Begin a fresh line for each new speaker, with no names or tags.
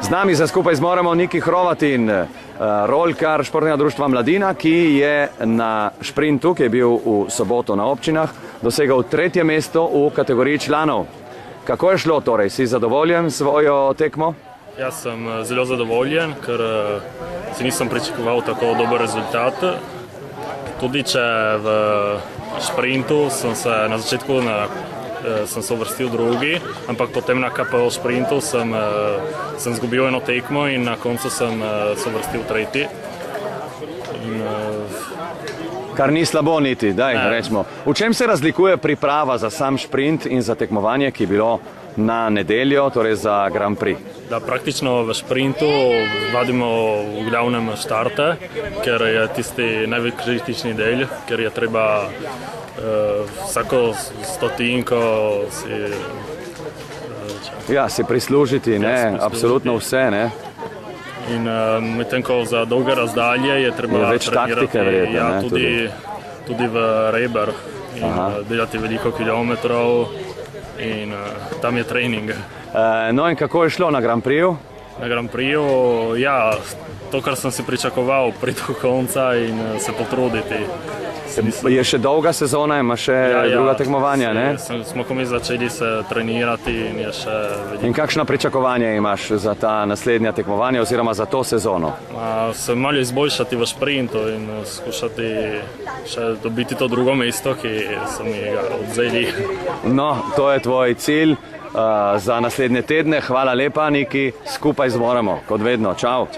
Z nami za skupaj zmoremo Niki Hrovatin, rolkar športnega društva Mladina, ki je na šprintu, ki je bil v soboto na občinah, dosegal 3. mesto v kategoriji članov. Kako je šlo torej? Si zadovoljen s svojo tekmo?
Jaz sem zelo zadovoljen, ker si nisem pričakoval tako dober rezultat. Tudi če v šprintu sem se na začetku sem se uvrstil drugi, ampak potem na KPO šprintu sem zgubil eno tekmo in na koncu sem se uvrstil tretji.
Kar ni slabo niti, daj, rečemo. V čem se razlikuje priprava za sam šprint in za tekmovanje, ki je bilo na nedeljo, torej za Grand Prix?
Da praktično v šprintu vadimo v glavnem štarte, ker je tisti najbolj kritični del, ker je treba vsako stotinko
si prislužiti, absolutno vse, ne?
In medtem ko za dolge razdalje je treba
več taktike verjetno,
tudi v Reber in delati veliko kilometrov in tam je trening.
No in kako je šlo na Grand Prixu?
Na Grand Prixu, to, kar sem si pričakoval, priti do konca in se potruditi.
Je še dolga sezona, ima še druga tekmovanja, ne?
Smo komaj začeli se trenirati in je še veliko.
In kakšna pričakovanja imaš za ta naslednja tekmovanja oziroma za to sezono?
Se malo izboljšati v šprintu in skušati še dobiti to drugo mesto, ki so mi ga odzeli.
No, to je tvoj cilj za naslednje tedne. Hvala lepa, Niki. Skupaj zmoremo, kot vedno. Čau.